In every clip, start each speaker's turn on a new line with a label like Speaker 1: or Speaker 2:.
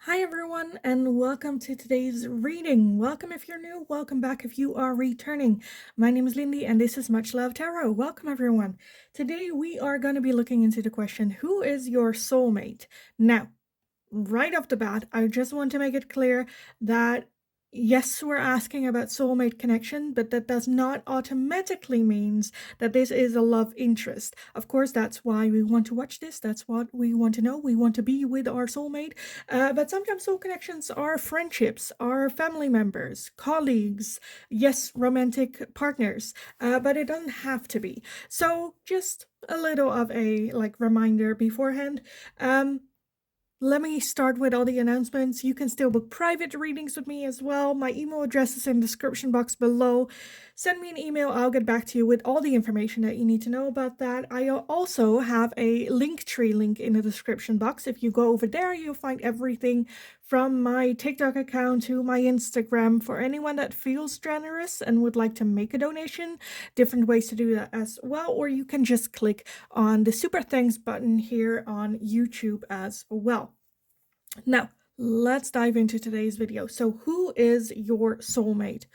Speaker 1: Hi everyone, and welcome to today's reading. Welcome if you're new, welcome back if you are returning. My name is Lindy and this is Much Love Tarot. Welcome everyone. Today we are going to be looking into the question, who is your soulmate? Now, right off the bat, I just want to make it clear that yes, we're asking about soulmate connection, but that does not automatically means that this is a love interest. Of course, that's why we want to watch this. That's what we want to know. We want to be with our soulmate. But sometimes soul connections are friendships, are family members, colleagues, yes, romantic partners, but it doesn't have to be. So just a little of a reminder beforehand. Let me start with all the announcements. You can still book private readings with me as well. My email address is in the description box below. Send me an email. I'll get back to you with all the information that you need to know about that. I also have a Linktree link in the description box. If you go over there, you'll find everything from my TikTok account to my Instagram. For anyone that feels generous and would like to make a donation, different ways to do that as well. Or you can just click on the super thanks button here on YouTube as well. Now, let's dive into today's video. So who is your soulmate?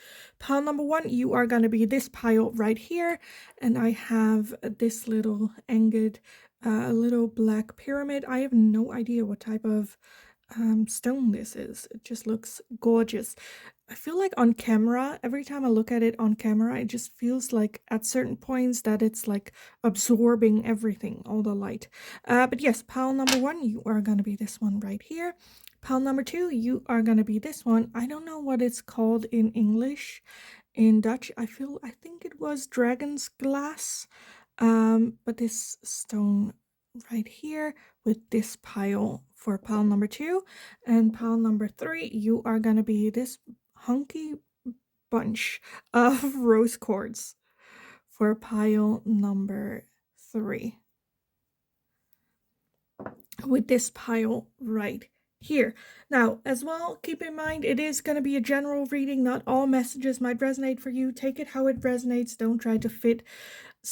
Speaker 1: Pile number one, you are going to be this pile right here. And I have this little angled, little black pyramid. I have no idea what type of stone this is. It just looks gorgeous. I feel like on camera, every time I look at it on camera, it just feels like at certain points that it's like absorbing everything, all the light. But yes, pile number one, you are going to be this one right here. Pile number two, you are going to be this one. I don't know what it's called in English. In Dutch, I think it was dragon's glass. But this stone right here with this pile for pile number two. And pile number three, you are going to be this hunky bunch of rose quartz for pile number three with this pile right here. Now, as well, keep in mind, it is going to be a general reading. Not all messages might resonate for you. Take it how it resonates. Don't try to fit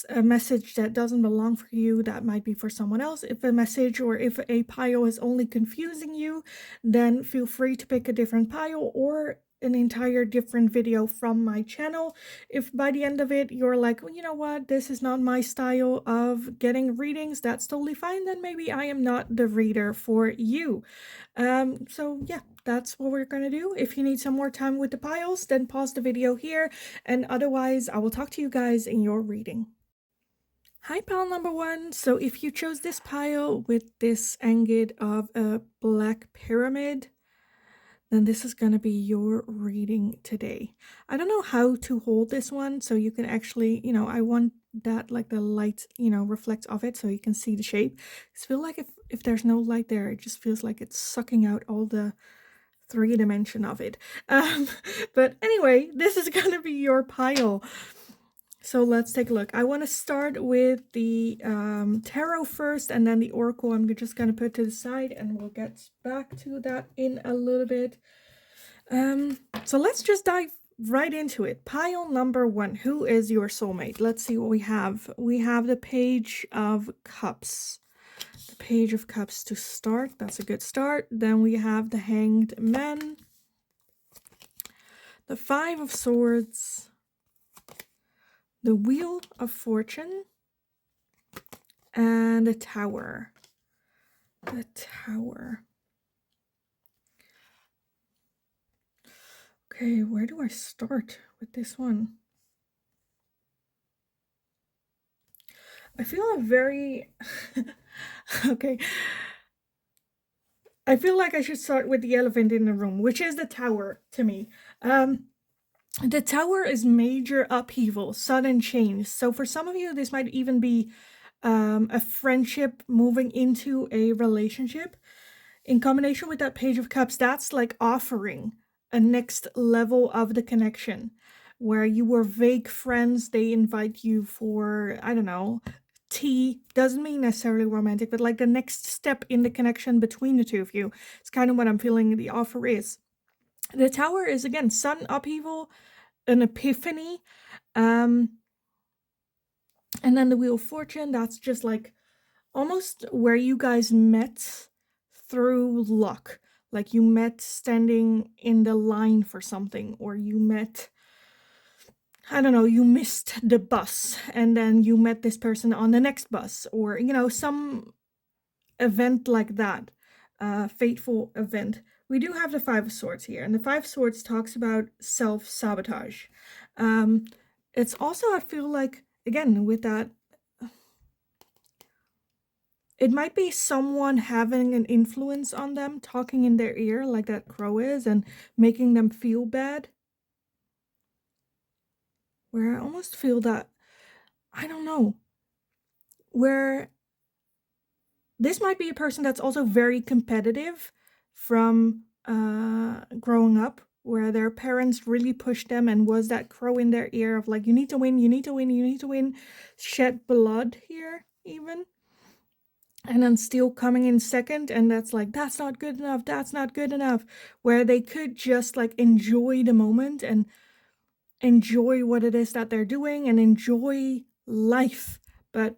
Speaker 1: a message that doesn't belong for you. That might be for someone else. If a message or if a pile is only confusing you, then feel free to pick a different pile or an entire different video from my channel. If by the end of it you're like, well, you know what, this is not my style of getting readings, that's totally fine. Then maybe I am not the reader for you. So yeah, that's what we're gonna do. If you need some more time with the piles, then pause the video here, and otherwise I will talk to you guys in your reading. Hi, pile number one. So if you chose this pile with this agate of a black pyramid, then this is going to be your reading today. I don't know how to hold this one, so you can actually, I want that like the light, reflects off it so you can see the shape. I feel like if there's no light there, it just feels like it's sucking out all the three-dimension of it. But anyway, this is going to be your pile. So let's take a look. I want to start with the tarot first and then the oracle I'm just going to put to the side, and we'll get back to that in a little bit. So let's just dive right into it. Pile number one, who is your soulmate? Let's see what we have. We have the Page of Cups. The Page of Cups to start. That's a good start. Then we have the Hanged Man. The Five of Swords. The Wheel of Fortune, and the Tower. The Tower. Okay, where do I start with this one? I feel very... okay. I feel like I should start with the elephant in the room, which is the Tower to me. The Tower is major upheaval, sudden change. So for some of you, this might even be a friendship moving into a relationship. In combination with that Page of Cups, that's like offering a next level of the connection, where you were vague friends, they invite you for, I don't know, tea. Doesn't mean necessarily romantic, but like the next step in the connection between the two of you. It's kind of what I'm feeling the offer is. The Tower is, again, sudden upheaval, an epiphany. And then the Wheel of Fortune, that's just like almost where you guys met through luck. Like you met standing in the line for something, or you met, I don't know, you missed the bus and then you met this person on the next bus, or, some event like that, fateful event. We do have the Five of Swords here, and the Five of Swords talks about self-sabotage. It's also, I feel like, again, with that, it might be someone having an influence on them, talking in their ear like that crow is, and making them feel bad. Where I almost feel that, I don't know, where this might be a person that's also very competitive from growing up, where their parents really pushed them and was that crow in their ear of like, you need to win, you need to win, you need to win, shed blood here even. And then still coming in second, and that's like, that's not good enough, that's not good enough, where they could just like enjoy the moment and enjoy what it is that they're doing and enjoy life. But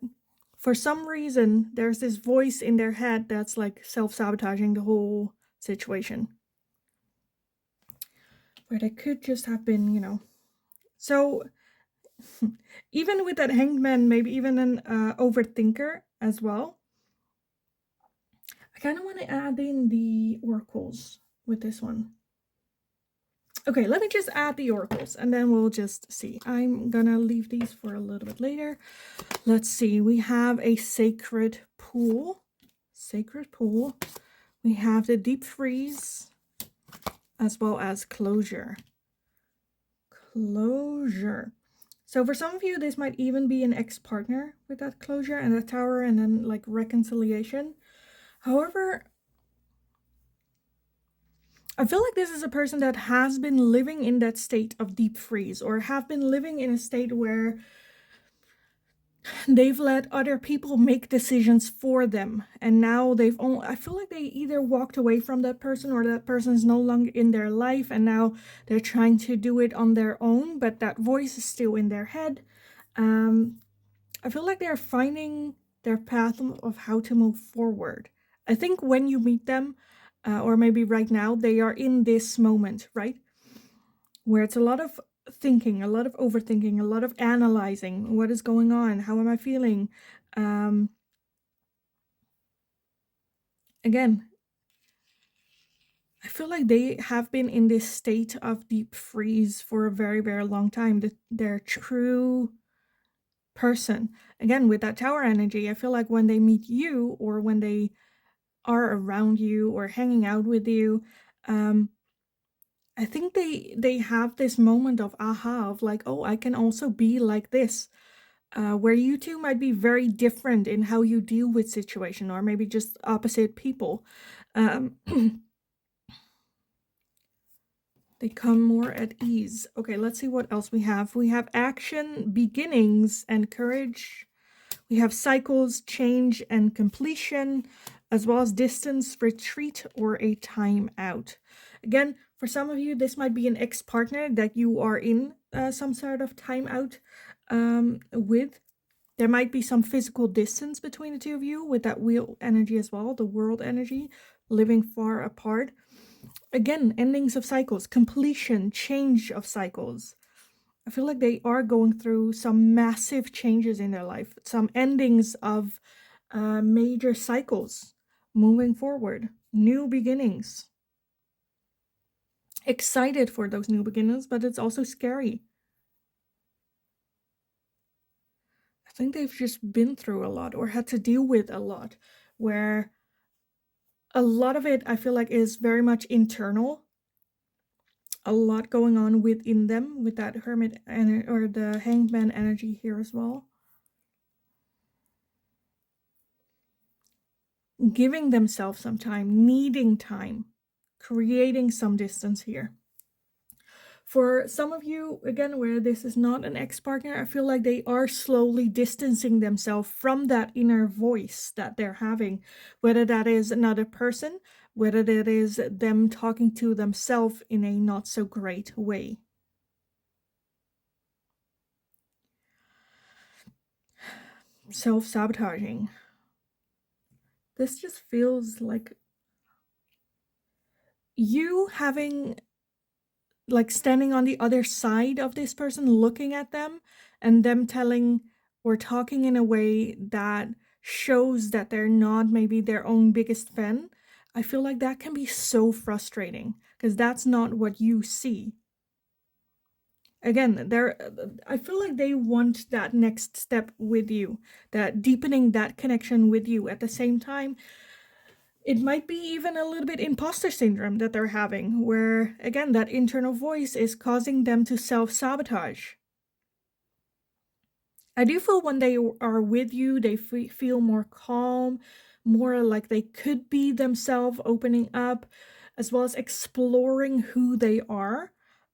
Speaker 1: for some reason, there's this voice in their head that's like self-sabotaging the whole situation. Where they could just have been, So, even with that hanged man, maybe even an overthinker as well. I kind of want to add in the oracles with this one. Okay, let me just add the oracles and then we'll just see. I'm gonna leave these for a little bit later. Let's see, we have a sacred pool. Sacred pool. We have the deep freeze, as well as closure. Closure. So for some of you, this might even be an ex-partner with that closure and a tower and then like reconciliation. However, I feel like this is a person that has been living in that state of deep freeze, or have been living in a state where they've let other people make decisions for them, and now I feel like they either walked away from that person, or that person is no longer in their life, and now they're trying to do it on their own, but that voice is still in their head. I feel like they're finding their path of how to move forward. I think when you meet them, or maybe right now, they are in this moment, right? Where it's a lot of thinking, a lot of overthinking, a lot of analyzing what is going on, how am I feeling. Again, I feel like they have been in this state of deep freeze for a very, very long time. Their true person, again, with that tower energy, I feel like when they meet you, or when they are around you or hanging out with you, I think they have this moment of aha, of like, oh, I can also be like this. Where you two might be very different in how you deal with situation, or maybe just opposite people. They come more at ease. Okay, let's see what else we have. We have action, beginnings, and courage. We have cycles, change, and completion, as well as distance, retreat, or a time out. Again, for some of you, this might be an ex-partner that you are in some sort of time out with. There might be some physical distance between the two of you with that wheel energy as well, the world energy, living far apart. Again, endings of cycles, completion, change of cycles. I feel like they are going through some massive changes in their life, some endings of major cycles, moving forward, new beginnings. Excited for those new beginnings, but it's also scary. I think they've just been through a lot, or had to deal with a lot, where a lot of it I feel like is very much internal. A lot going on within them with that hermit or the hanged man energy here as well. Giving themselves some time, needing time, creating some distance here. For some of you, again, where this is not an ex-partner, I feel like they are slowly distancing themselves from that inner voice that they're having, whether that is another person, whether that is them talking to themselves in a not so great way. Self-sabotaging. This just feels like you having, like, standing on the other side of this person, looking at them, and them telling or talking in a way that shows that they're not maybe their own biggest fan. I feel like that can be so frustrating because that's not what you see. Again, I feel like they want that next step with you, that deepening that connection with you. At the same time, it might be even a little bit imposter syndrome that they're having, where again that internal voice is causing them to self-sabotage. I do feel when they are with you, they feel more calm, more like they could be themselves, opening up, as well as exploring who they are,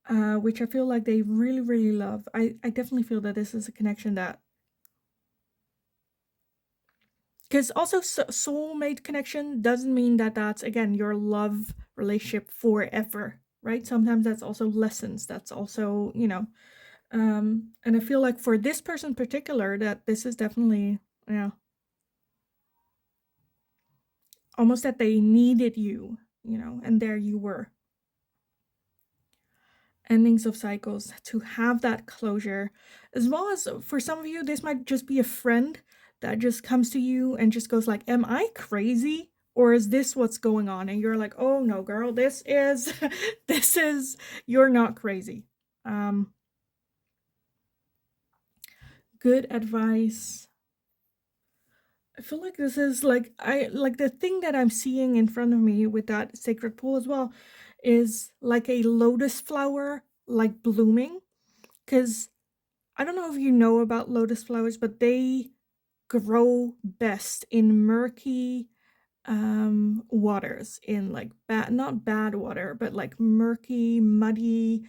Speaker 1: which I feel like they really, really love. I definitely feel that this is a connection that, because also soulmate connection doesn't mean that that's, again, your love relationship forever, right? Sometimes that's also lessons. That's also, and I feel like for this person in particular, that this is definitely, yeah, almost that they needed you, and there you were. Endings of cycles, to have that closure, as well as for some of you, this might just be a friend that just comes to you and just goes like, am I crazy? Or is this what's going on? And you're like, oh no, girl, this is, this is, you're not crazy. Good advice. I feel like this is like, the thing that I'm seeing in front of me with that sacred pool as well is like a lotus flower, like blooming. Because I don't know if you know about lotus flowers, but they grow best in murky waters, in like not bad water, but like murky, muddy,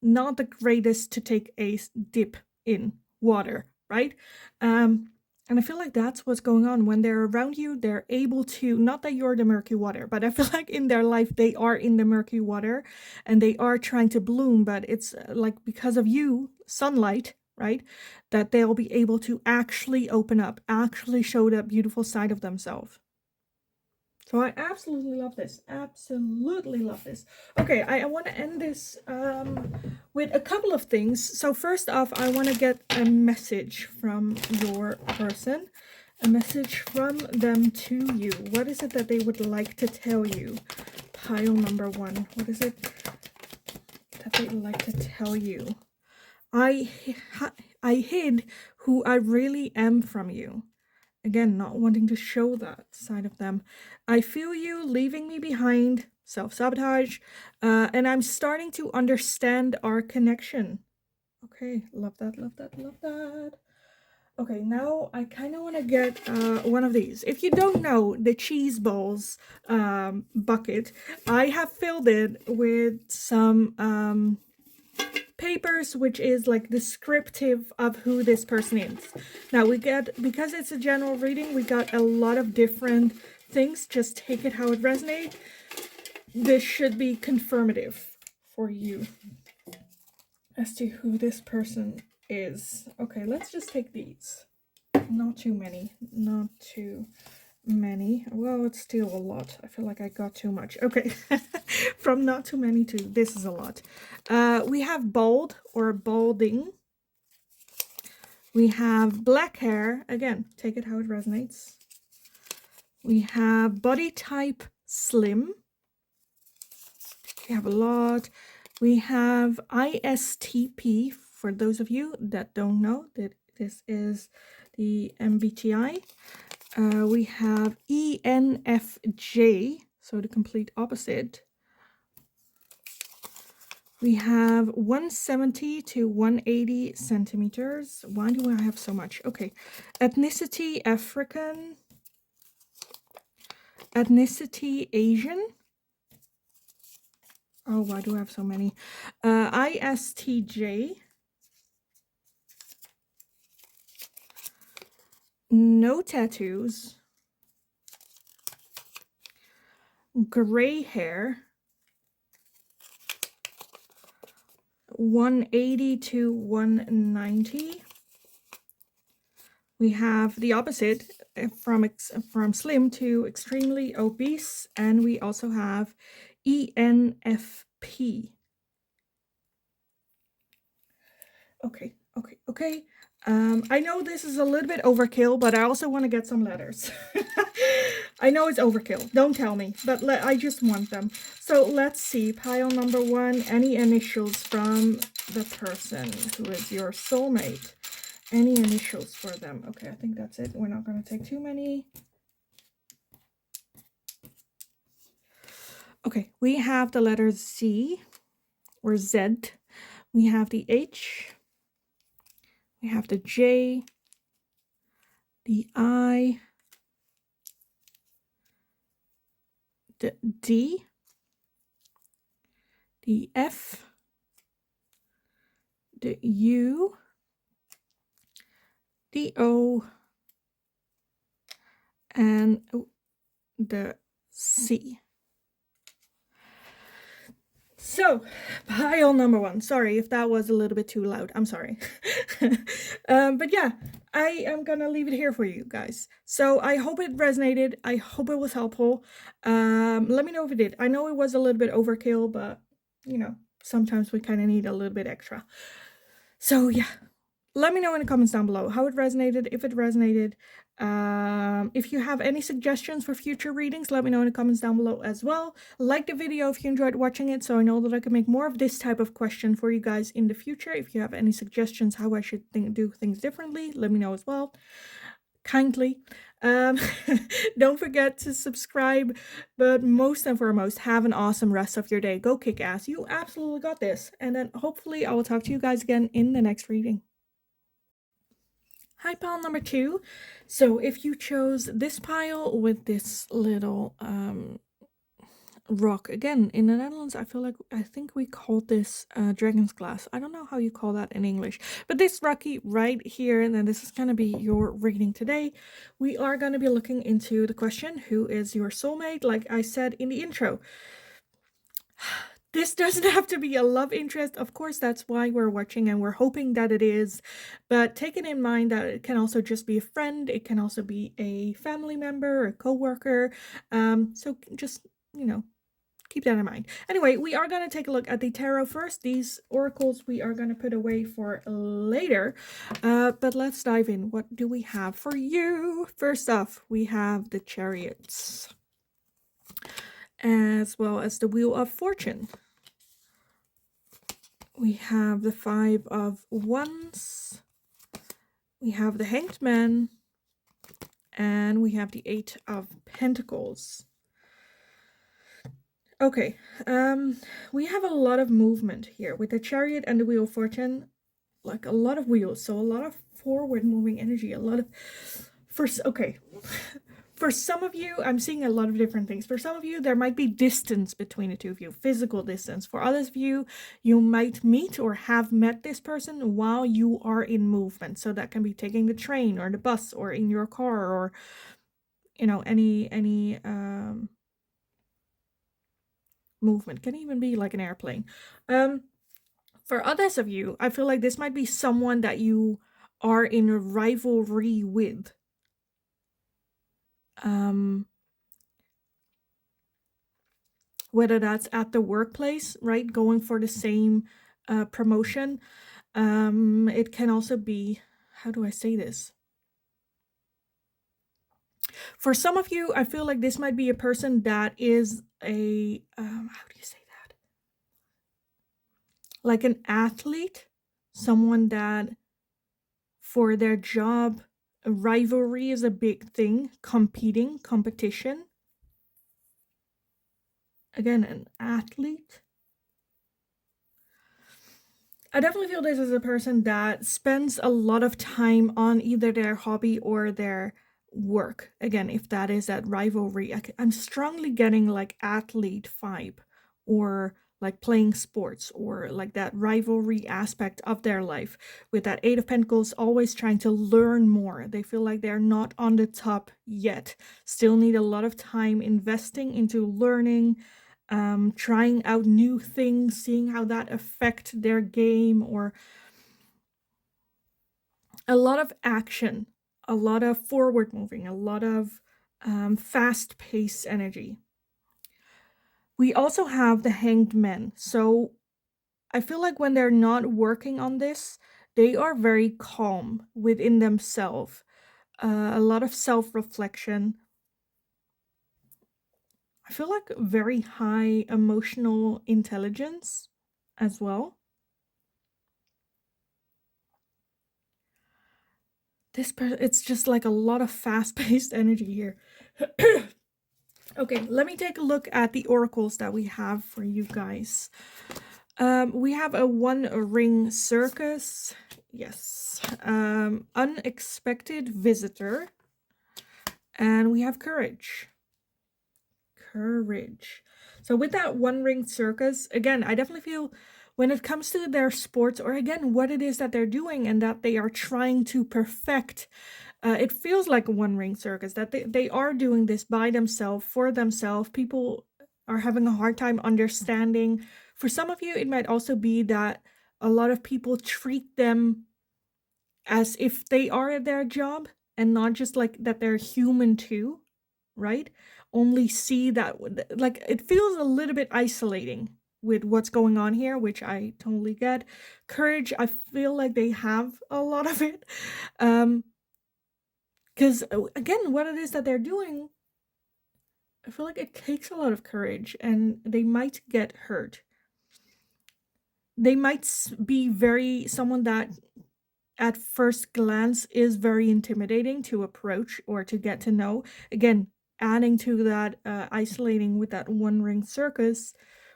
Speaker 1: not the greatest to take a dip in water, right? And I feel like that's what's going on when they're around you. They're able to, not that you're the murky water, but I feel like in their life they are in the murky water and they are trying to bloom, but it's like because of you, sunlight, right? That they'll be able to actually open up, actually show that beautiful side of themselves. So I absolutely love this. Absolutely love this. Okay, I want to end this with a couple of things. So first off, I want to get a message from your person. A message from them to you. What is it that they would like to tell you? Pile number one. What is it that they'd like to tell you? I hid who I really am from you. Again, not wanting to show that side of them. I feel you leaving me behind, self-sabotage, and I'm starting to understand our connection. Okay, love that, love that, love that. Okay, now I kind of want to get one of these. If you don't know the cheese balls bucket, I have filled it with some papers, which is like descriptive of who this person is. Now we get, because it's a general reading, we got a lot of different things. Just take it how it resonates. This should be confirmative for you as to who this person is. Okay, let's just take these. Not too many. Not too many. Well, it's still a lot. I feel like I got too much. Okay. From not too many to this is a lot. We have bald or balding. We have black hair. Again, take it how it resonates. We have body type slim. We have a lot. We have ISTP. For those of you that don't know, that this is the MBTI. We have ENFJ, so the complete opposite. We have 170 to 180 centimeters. Why do I have so much? Okay. Ethnicity African. Ethnicity Asian. Oh, why do I have so many? ISTJ. No tattoos. Gray hair. 180 to 190. We have the opposite, from slim to extremely obese, and we also have ENFP. Okay. I know this is a little bit overkill, but I also want to get some letters. I know it's overkill. Don't tell me, but I just want them. So let's see. Pile number 1, any initials from the person who is your soulmate. Any initials for them. Okay, I think that's it. We're not going to take too many. Okay, we have the letter Z or Z. We have the H. We have the J, the I, the D, the F, the U, the O, and the C. So, pile number 1. Sorry if that was a little bit too loud. I'm sorry. But yeah, I am going to leave it here for you guys. So I hope it resonated. I hope it was helpful. Let me know if it did. I know it was a little bit overkill, but, you know, sometimes we kind of need a little bit extra. So yeah, let me know in the comments down below how it resonated, if it resonated. If you have any suggestions for future readings, let me know in the comments down below as well. Like the video if you enjoyed watching it, so I know that I can make more of this type of question for you guys in the future. If you have any suggestions how I should do things differently, let me know as well. Kindly. Don't forget to subscribe, but most and foremost, have an awesome rest of your day. Go kick ass. You absolutely got this. And then hopefully I will talk to you guys again in the next reading. Hi, pile number 2. So if you chose this pile with this little rock, again, in the Netherlands, I think we called this dragon's glass. I don't know how you call that in English, but this rocky right here, and then this is going to be your reading today. We are going to be looking into the question, who is your soulmate? Like I said in the intro, this doesn't have to be a love interest. Of course, that's why we're watching and we're hoping that it is. But take it in mind that it can also just be a friend. It can also be a family member, a co-worker. So just, you know, keep that in mind. Anyway, we are going to take a look at the tarot first. These oracles we are going to put away for later. But let's dive in. What do we have for you? First off, we have the Chariots, as well as the Wheel of Fortune. We have the 5 of Wands, we have the Hanged Man, and we have the 8 of Pentacles. Okay, we have a lot of movement here with the Chariot and the Wheel of Fortune, like a lot of wheels, so a lot of forward moving energy, a lot of, for some of you, I'm seeing a lot of different things. For some of you, there might be distance between the two of you, physical distance. For others of you, you might meet or have met this person while you are in movement. So that can be taking the train or the bus or in your car or, you know, any movement. Can even be like an airplane. For others of you, I feel like this might be someone that you are in a rivalry with. Whether that's at the workplace, right, going for the same promotion. It can also be, how do I say this? For some of you, I feel like this might be a person that is a, how do you say that? Like an athlete, someone that for their job, rivalry is a big thing, competition. Again, an athlete. I definitely feel this is a person that spends a lot of time on either their hobby or their work. Again, if that is that rivalry, I'm strongly getting like athlete vibe, or like playing sports, or like that rivalry aspect of their life. With that 8 of Pentacles, always trying to learn more. They feel like they're not on the top yet. Still need a lot of time investing into learning, trying out new things, seeing how that affect their game, or a lot of action, a lot of forward moving, a lot of fast-paced energy. We also have the Hanged Men. So I feel like when they're not working on this, they are very calm within themselves. A lot of self-reflection. I feel like very high emotional intelligence as well. It's just like a lot of fast-paced energy here. Okay, let me take a look at the oracles that we have for you guys. We have a one ring circus. Yes. Unexpected visitor. And we have courage. Courage. So with that one ring circus, again, I definitely feel when it comes to their sports, or again, what it is that they're doing and that they are trying to perfect, it feels like a one ring circus, that they are doing this by themselves, for themselves. People are having a hard time understanding. For some of you, it might also be that a lot of people treat them as if they are at their job and not just like that they're human too, right? Only see that, like, it feels a little bit isolating with what's going on here, which I totally get. Courage, I feel like they have a lot of it. Because again, what it is that they're doing, I feel like it takes a lot of courage and they might get hurt. They might be someone that at first glance is very intimidating to approach or to get to know. Again, adding to that, isolating with that one ring circus,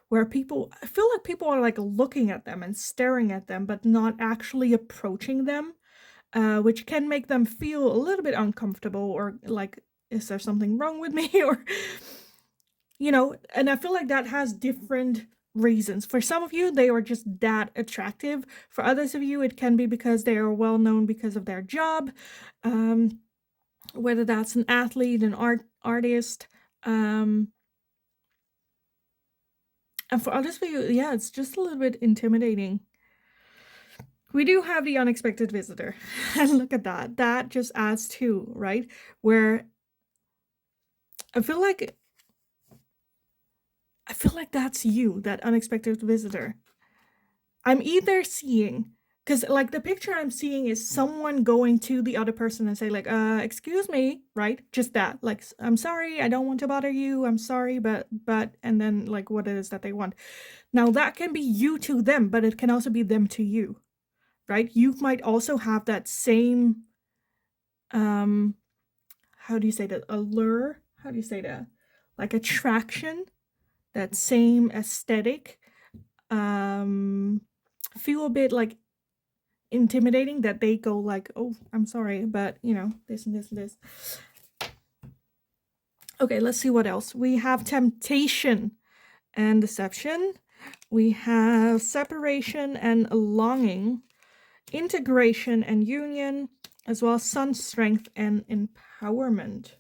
Speaker 1: where I feel like people are like looking at them and staring at them, but not actually approaching them, which can make them feel a little bit uncomfortable, or like, is there something wrong with me? Or, and I feel like that has different reasons. For some of you, they are just that attractive. For others of you, it can be because they are well known because of their job, whether that's an athlete, an artist. And for others of you, yeah, it's just a little bit intimidating. We do have the unexpected visitor. And look at that. That just adds to, right? Where I feel like that's you, that unexpected visitor. I'm either seeing, because like the picture I'm seeing is someone going to the other person and say like, excuse me, right? Just that, like, I'm sorry, I don't want to bother you, I'm sorry, but, and then like what it is that they want. Now that can be you to them, but it can also be them to you, right? You might also have that same, how do you say that? Allure? How do you say that? Like attraction, that same aesthetic, feel a bit like intimidating, that they go like, oh, I'm sorry, but this and this and this. Okay, let's see what else. We have temptation and deception. We have separation and longing, integration and union, as well as sun strength and empowerment.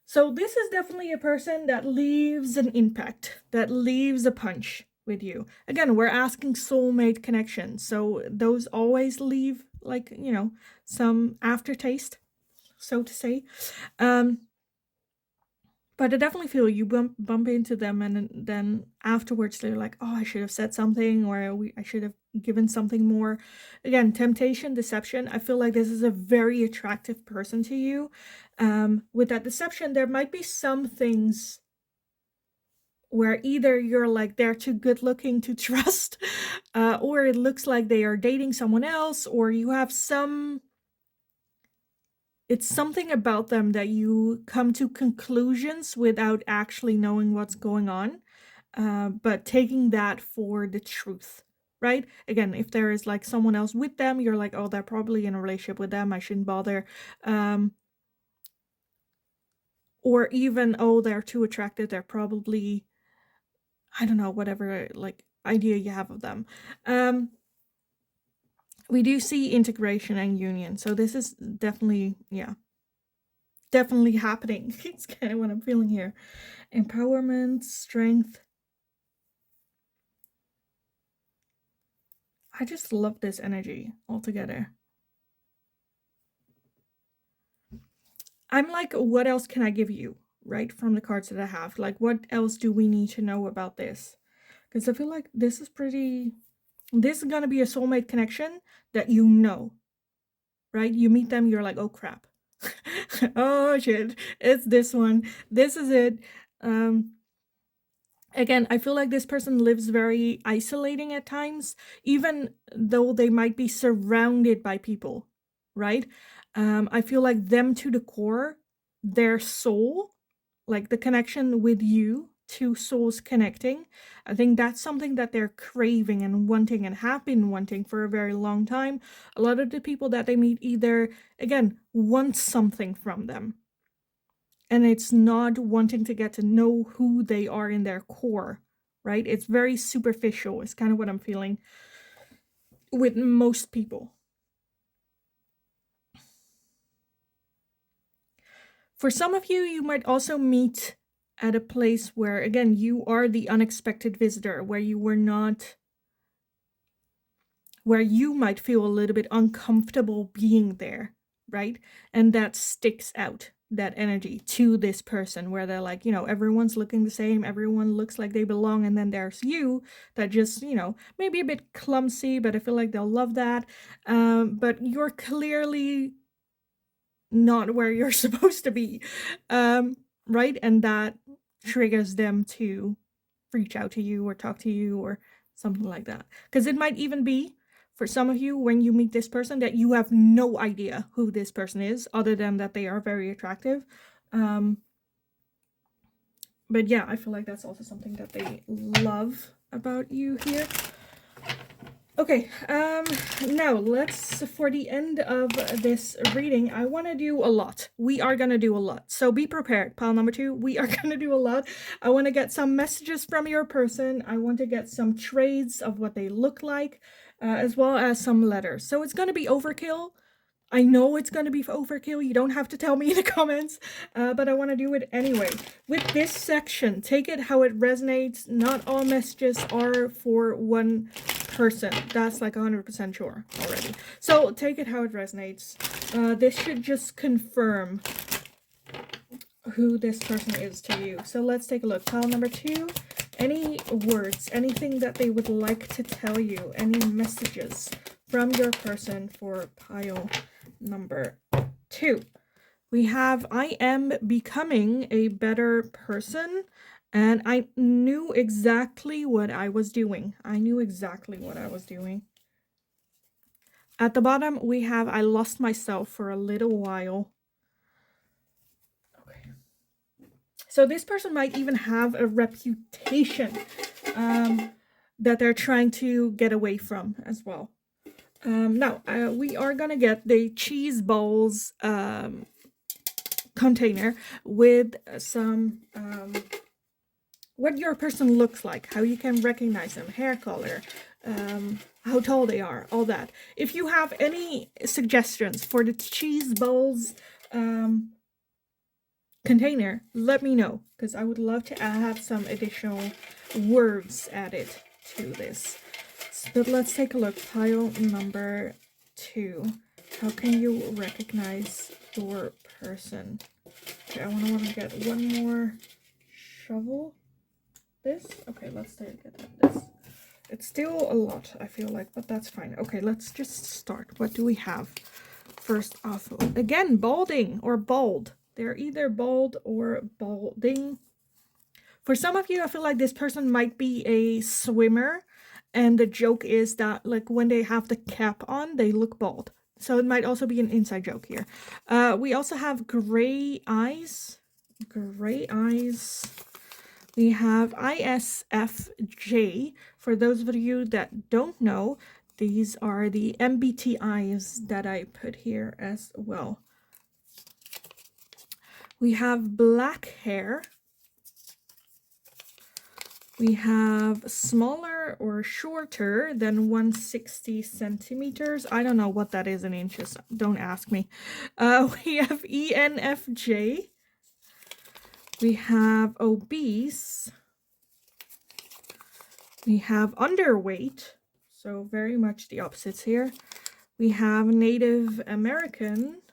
Speaker 1: So this is definitely a person that leaves an impact, that leaves a punch with you. Again, we're asking soulmate connection. So those always leave like, some aftertaste, so to say. But I definitely feel you bump into them, and then afterwards they're like, oh, I should have said something, or I should have given something more. Again, temptation, deception. I feel like this is a very attractive person to you. With that deception, there might be some things where either you're like, they're too good looking to trust, or it looks like they are dating someone else, or you have it's something about them that you come to conclusions without actually knowing what's going on, but taking that for the truth, right? Again, if there is like someone else with them, you're like, oh, they're probably in a relationship with them, I shouldn't bother. Or even, oh, they're too attractive, they're probably, I don't know, whatever like idea you have of them. We do see integration and union, so this is definitely, definitely happening. It's kind of what I'm feeling here. Empowerment, strength. I just love this energy altogether. I'm like, what else can I give you, right? From the cards that I have. Like, what else do we need to know about this? Because I feel like this is going to be a soulmate connection that you know, right? You meet them, you're like, oh crap. Oh shit, it's this one. This is it. Again, I feel like this person lives very isolating at times, even though they might be surrounded by people, right? I feel like them to the core, their soul, like the connection with you, two souls connecting. I think that's something that they're craving and wanting and have been wanting for a very long time. A lot of the people that they meet either, again, want something from them, and it's not wanting to get to know who they are in their core, right? It's very superficial. It's kind of what I'm feeling with most people. For some of you, you might also meet at a place where, again, you are the unexpected visitor, where you were not, where you might feel a little bit uncomfortable being there, right? And that sticks out, that energy to this person, where they're like, everyone's looking the same, everyone looks like they belong, and then there's you that just, maybe a bit clumsy, but I feel like they'll love that. But you're clearly not where you're supposed to be, right? And that triggers them to reach out to you or talk to you or something like that. Because it might even be, for some of you, when you meet this person, that you have no idea who this person is, other than that they are very attractive. But yeah, I feel like that's also something that they love about you here. Okay, now let's, for the end of this reading, I want to do a lot. We are going to do a lot. So be prepared, pile number 2. We are going to do a lot. I want to get some messages from your person. I want to get some trades of what they look like, as well as some letters. So it's going to be overkill. I know it's going to be overkill. You don't have to tell me in the comments, but I want to do it anyway. With this section, take it how it resonates. Not all messages are for one person. That's like 100% sure already. So take it how it resonates. This should just confirm who this person is to you. So let's take a look. Pile number 2. Any words, anything that they would like to tell you, any messages from your person for pile number 2. We have, I am becoming a better person, and I knew exactly what I was doing. I knew exactly what I was doing. At the bottom, we have, I lost myself for a little while. Okay. So this person might even have a reputation that they're trying to get away from as well. Now, we are gonna get the cheese balls container with some what your person looks like, how you can recognize them, hair color, how tall they are, all that. If you have any suggestions for the cheese balls container, let me know, because I would love to have some additional words added to this. But let's take a look. Pile number 2. How can you recognize your person? Okay, I want to get one more shovel. This? Okay, let's take this. It's still a lot, I feel like, but that's fine. Okay, let's just start. What do we have? First off, again, balding or bald. They're either bald or balding. For some of you, I feel like this person might be a swimmer. And the joke is that, like, when they have the cap on, they look bald. So it might also be an inside joke here. We also have gray eyes. Gray eyes. We have ISFJ. For those of you that don't know, these are the MBTIs that I put here as well. We have black hair. We have smaller or shorter than 160 centimeters. I don't know what that is in inches. Don't ask me. We have ENFJ. We have obese. We have underweight. So very much the opposites here. We have Native American.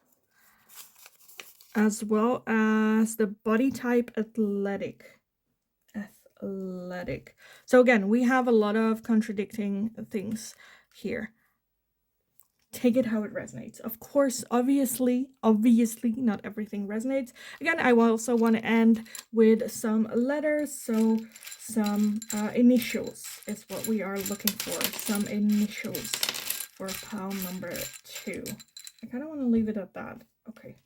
Speaker 1: as well as the body type athletic. Athletic. So again, we have a lot of contradicting things here. Take it how it resonates. Of course, obviously, not everything resonates. Again, I also want to end with some letters. So some initials is what we are looking for. Some initials for pile number 2. I kind of want to leave it at that. Okay.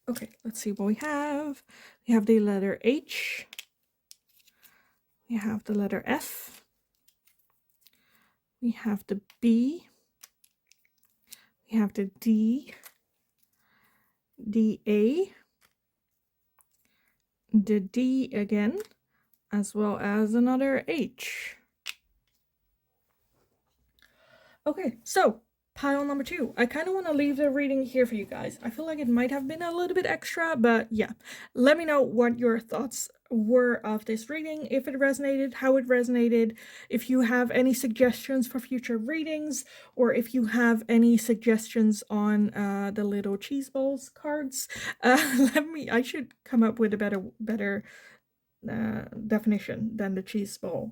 Speaker 1: Okay, let's see what we have. We have the letter H. We have the letter F. We have the B. We have the D. The A. The D again, as well as another H. Okay, so pile number 2. I kind of want to leave the reading here for you guys. I feel like it might have been a little bit extra, but yeah. Let me know what your thoughts were of this reading, if it resonated, how it resonated, if you have any suggestions for future readings, or if you have any suggestions on the little cheese balls cards. I should come up with a better definition than the cheese ball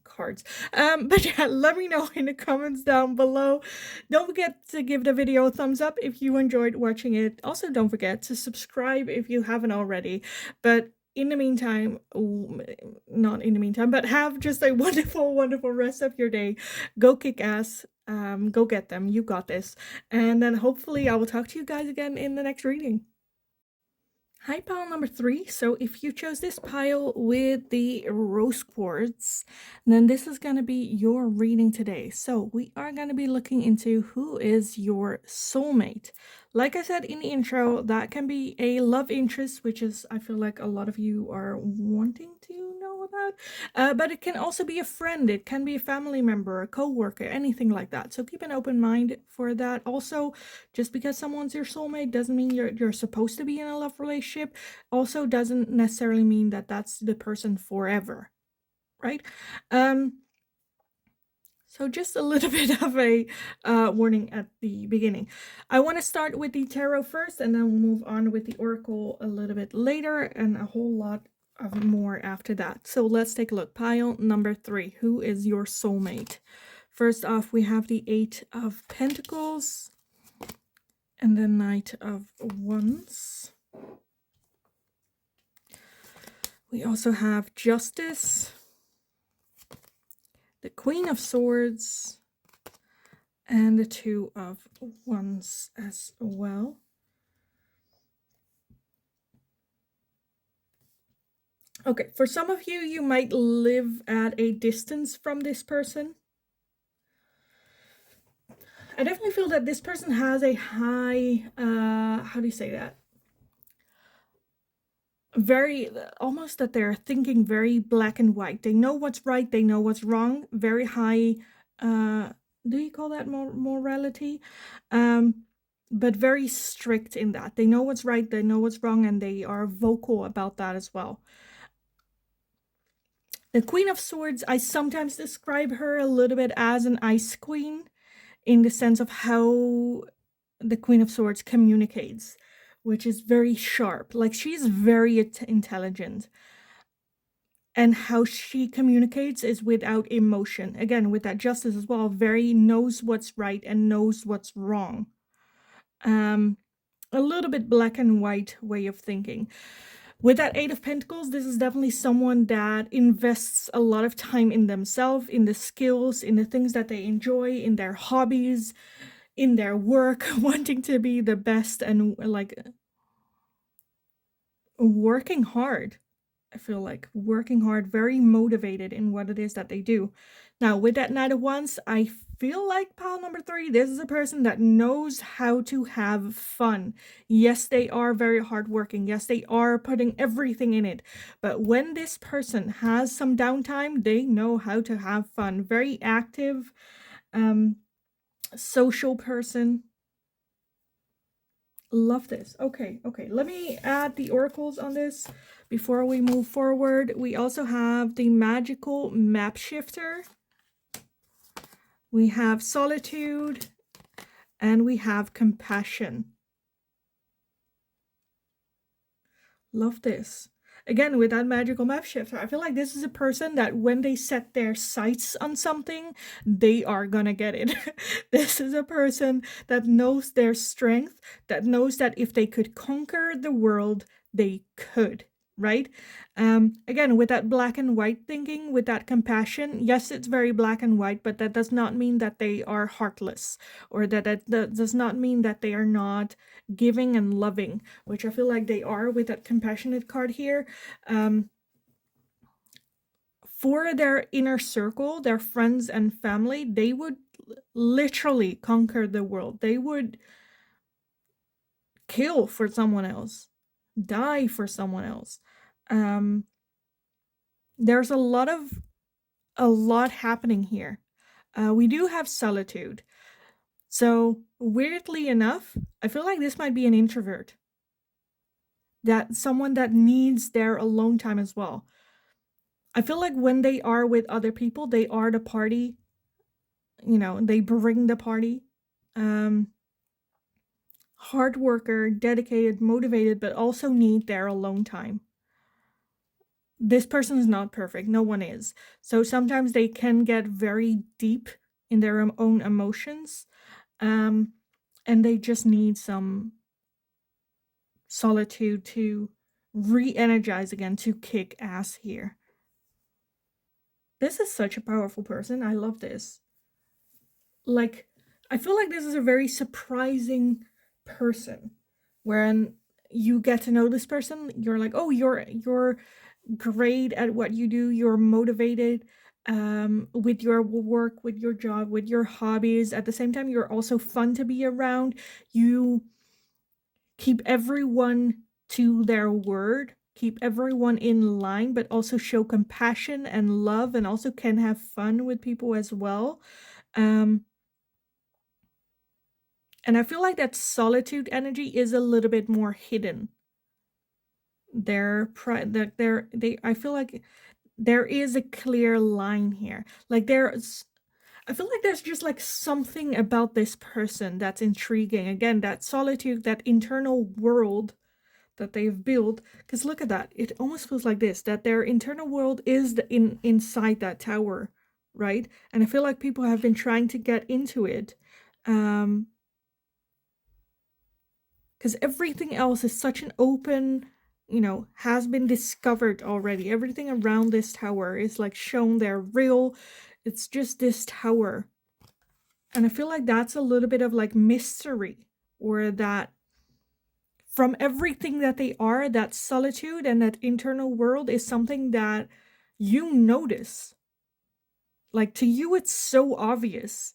Speaker 1: cards. But yeah, let me know in the comments down below. Don't forget to give the video a thumbs up if you enjoyed watching it. Also, don't forget to subscribe if you haven't already. But in the meantime, not in the meantime, but have just a wonderful, wonderful rest of your day. Go kick ass. Go get them. You got this. And then hopefully I will talk to you guys again in the next reading. Hi, pile number 3. So if you chose this pile with the rose quartz, then this is going to be your reading today. So we are going to be looking into who is your soulmate. Like I said in the intro, that can be a love interest, which is, I feel like a lot of you are wanting to know about. But it can also be a friend. It can be a family member, a co-worker, anything like that. So keep an open mind for that. Also, just because someone's your soulmate doesn't mean you're supposed to be in a love relationship. Also doesn't necessarily mean that that's the person forever, right? So just a little bit of a warning at the beginning. I want to start with the tarot first, and then we'll move on with the oracle a little bit later, and a whole lot of more after that. So let's take a look. Pile number 3. Who is your soulmate? First off, we have the 8 of Pentacles and the Knight of Wands. We also have Justice, the Queen of Swords, and the 2 of Wands as well. Okay, for some of you, you might live at a distance from this person. I definitely feel that this person has a high, how do you say that? Very, almost that they're thinking very black and white. They know what's right, they know what's wrong. Very high, do you call that morality? But very strict in that. They know what's right, they know what's wrong, and they are vocal about that as well. The Queen of Swords, I sometimes describe her a little bit as an ice queen, in the sense of how the Queen of Swords communicates, which is very sharp. Like, she's very intelligent. And how she communicates is without emotion. Again, with that Justice as well, very knows what's right and knows what's wrong. A little bit black and white way of thinking. With that 8 of Pentacles, this is definitely someone that invests a lot of time in themselves, in the skills, in the things that they enjoy, in their hobbies, in their work, wanting to be the best and like working hard. I feel like working hard, very motivated in what it is that they do. Now, with that Knight of Wands, I feel like pile number 3, this is a person that knows how to have fun. Yes, they are very hardworking. Yes, they are putting everything in it. But when this person has some downtime, they know how to have fun. Very active, social person. Love this. Okay. Let me add the oracles on this before we move forward. We also have the magical map shifter. We have solitude And we have compassion. Love this. Again, with that magical map shift, I feel like this is a person that when they set their sights on something, they are gonna get it. This is a person that knows their strength, that knows that if they could conquer the world, they could, right? Again, with that black and white thinking, with that compassion, yes, it's very black and white, but that does not mean that they are heartless, or that does not mean that they are not giving and loving, which I feel like they are with that compassionate card here. For their inner circle, their friends and family, they would literally conquer the world. They would kill for someone else, die for someone else. There's a lot happening here. We do have solitude. So weirdly enough, I feel like this might be an introvert. That someone that needs their alone time as well. I feel like when they are with other people, they are the party. You know, they bring the party. Hard worker, dedicated, motivated, but also need their alone time. This person is not perfect. No one is. So sometimes they can get very deep in their own emotions. And they just need some solitude to re-energize again, to kick ass here. This is such a powerful person. I love this. Like, I feel like this is a very surprising person. When you get to know this person, you're like, oh, you're great at what you do. You're motivated with your work, with your job, with your hobbies. At the same time, you're also fun to be around. You keep everyone to their word, keep everyone in line, but also show compassion and love, and also can have fun with people as well. And I feel like that solitude energy is a little bit more hidden. I feel like there is a clear line here. Like I feel like there's just like something about this person that's intriguing. Again, that solitude, that internal world that they've built. Because look at that. It almost feels like this, that their internal world is inside that tower, right? And I feel like people have been trying to get into it. Because everything else is such an open, has been discovered already. Everything around this tower is like shown they're real. It's just this tower. And I feel like that's a little bit of like mystery, or that from everything that they are, that solitude and that internal world is something that you notice. Like, to you, it's so obvious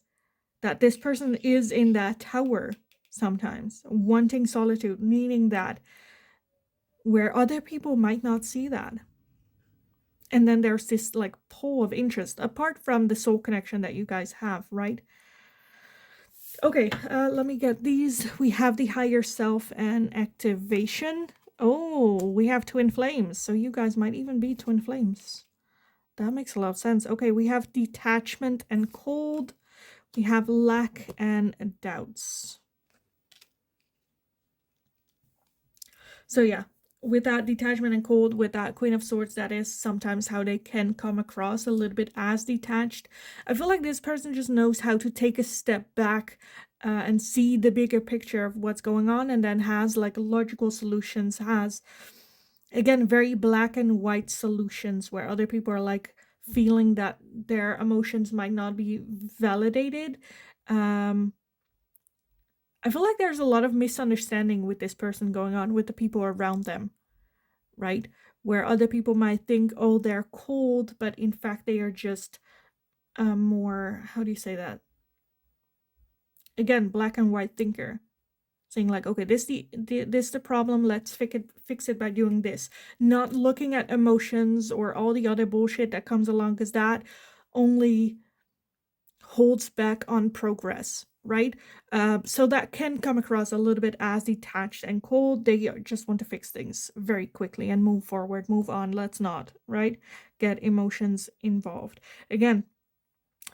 Speaker 1: that this person is in that tower sometimes, wanting solitude, meaning that where other people might not see that. And then there's this like pull of interest, apart from the soul connection that you guys have, right? Okay, let me get these. We have the higher self and activation. Oh, we have twin flames. So you guys might even be twin flames. That makes a lot of sense. Okay, we have detachment and cold. We have lack and doubts. So yeah, with that detachment and cold, with that Queen of Swords, that is sometimes how they can come across, a little bit as detached. I feel like this person just knows how to take a step back and see the bigger picture of what's going on, and then has like logical solutions, has, again, very black and white solutions, where other people are like feeling that their emotions might not be validated. I feel like there's a lot of misunderstanding with this person going on with the people around them, right? Where other people might think, oh, they're cold, but in fact they are just more, how do you say that? Again, black and white thinker, saying like, okay, this the problem, let's fix it by doing this. Not looking at emotions or all the other bullshit that comes along, because that only holds back on progress, right? So that can come across a little bit as detached and cold. They just want to fix things very quickly and move forward, move on. Let's not, right, get emotions involved. Again,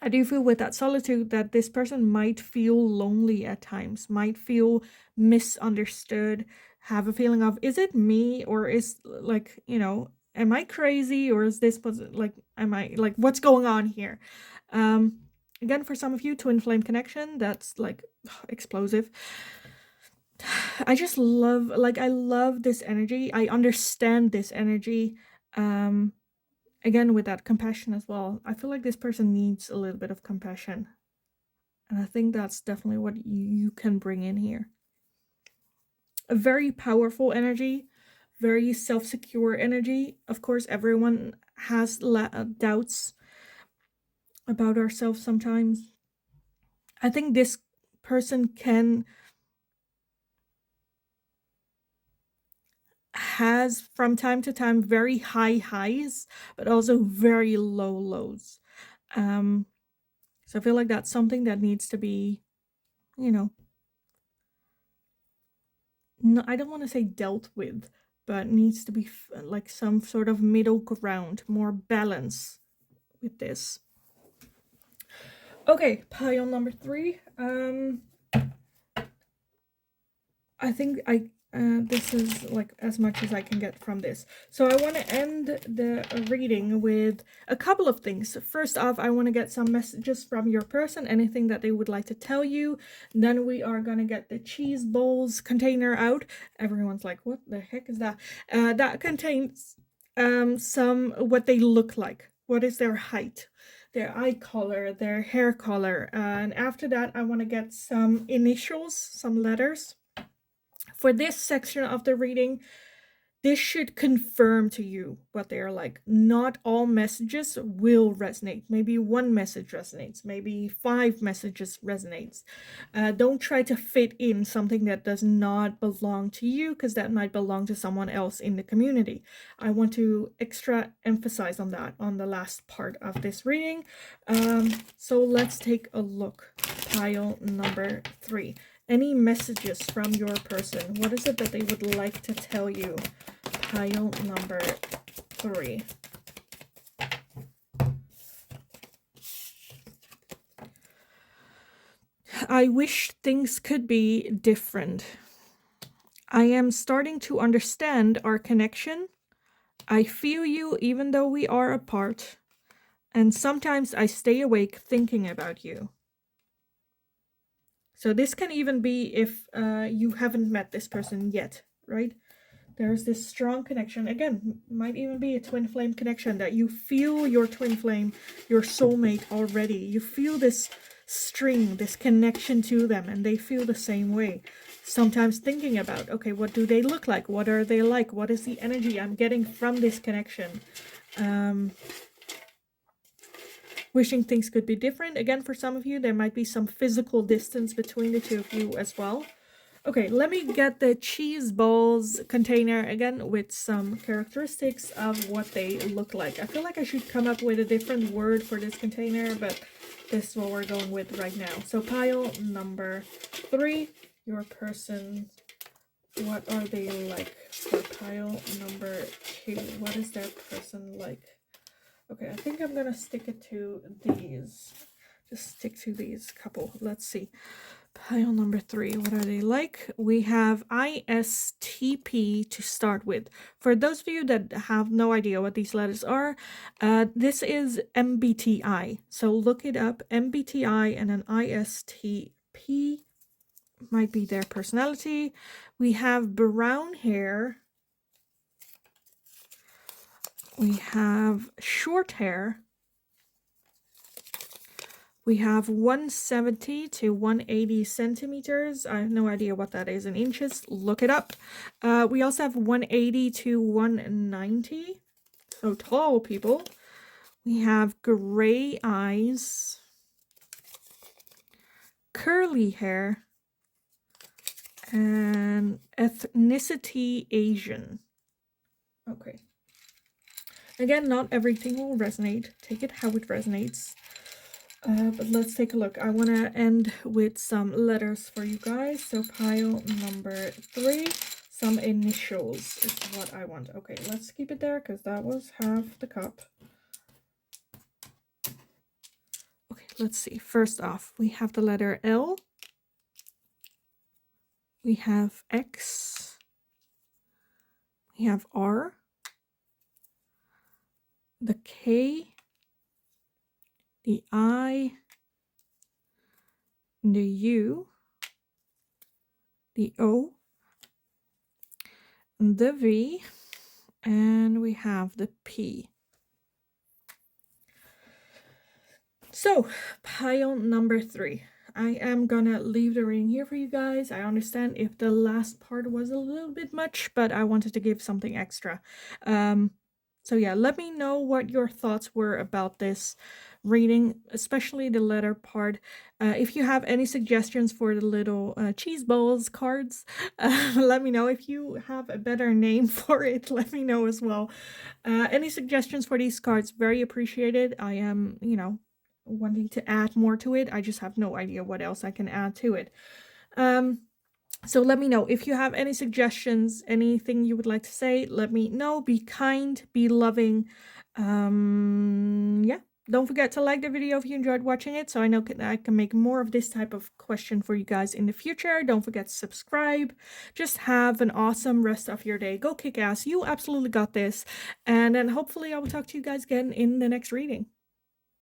Speaker 1: I do feel with that solitude that this person might feel lonely at times, might feel misunderstood, have a feeling of, is it me, or is, like, am I crazy, or is this like, am I, like, what's going on here? Um Again, for some of you, twin flame connection, that's like explosive. I just love, like, I love this energy. I understand this energy. Um Again, with that compassion as well. I feel like this person needs a little bit of compassion. And I think that's definitely what you can bring in here. A very powerful energy, very self-secure energy. Of course, everyone has doubts about ourselves sometimes. I think this person has from time to time very high highs, but also very low lows. So I feel like that's something that needs to be, you know, no, I don't want to say dealt with, but needs to be like some sort of middle ground, more balance with this. Okay, pile number 3. I think this is like as much as I can get from this. So I want to end the reading with a couple of things. First off, I want to get some messages from your person, anything that they would like to tell you. Then we are going to get the cheese bowls container out. Everyone's like, what the heck is that? That contains some what they look like. What is their height? Their eye color, their hair color. And after that, I want to get some initials, some letters. For this section of the reading, this should confirm to you what they are like. Not all messages will resonate. Maybe one message resonates. Maybe 5 messages resonates. Don't try to fit in something that does not belong to you, because that might belong to someone else in the community. I want to extra emphasize on that on the last part of this reading. So let's take a look. Pile number 3. Any messages from your person? What is it that they would like to tell you? Pile number 3. I wish things could be different. I am starting to understand our connection. I feel you even though we are apart. And sometimes I stay awake thinking about you. So this can even be if you haven't met this person yet, right? There's this strong connection. Again, might even be a twin flame connection, that you feel your twin flame, your soulmate already. You feel this string, this connection to them, and they feel the same way. Sometimes thinking about, okay, what do they look like? What are they like? What is the energy I'm getting from this connection? Wishing things could be different. Again, for some of you, there might be some physical distance between the two of you as well. Okay, let me get the cheese balls container again with some characteristics of what they look like. I feel like I should come up with a different word for this container, but this is what we're going with right now. So pile number 3, your person, what are they like? For pile number 2, what is their person like? Okay, I think I'm gonna stick it to these. Just stick to these couple. Let's see. Pile number 3, what are they like? We have ISTP to start with. For those of you that have no idea what these letters are, this is MBTI. So look it up, MBTI, and an ISTP might be their personality. We have brown hair. We have short hair. We have 170 to 180 centimeters. I have no idea what that is in inches. Look it up. We also have 180 to 190. So tall people. We have gray eyes. Curly hair. And ethnicity Asian. Okay. Again, not everything will resonate. Take it how it resonates. But let's take a look. I want to end with some letters for you guys. So pile number 3, some initials is what I want. Okay, let's keep it there because that was half the cup. Okay, let's see. First off, we have the letter L. We have X. We have R. The K. The I. The U. The O. The V. And we have the P. So, pile number 3. I am gonna leave the reading here for you guys. I understand if the last part was a little bit much, but I wanted to give something extra. So yeah, let me know what your thoughts were about this reading, especially the letter part. If you have any suggestions for the little cheese balls cards, let me know. If you have a better name for it, let me know as well. Any suggestions for these cards, very appreciated. I am, wanting to add more to it. I just have no idea what else I can add to it. So let me know if you have any suggestions, anything you would like to say. Let me know. Be kind, be loving. Yeah, don't forget to like the video if you enjoyed watching it, so I know I can make more of this type of question for you guys in the future. Don't forget to subscribe. Just have an awesome rest of your day. Go kick ass. You absolutely got this. And then hopefully I will talk to you guys again in the next reading.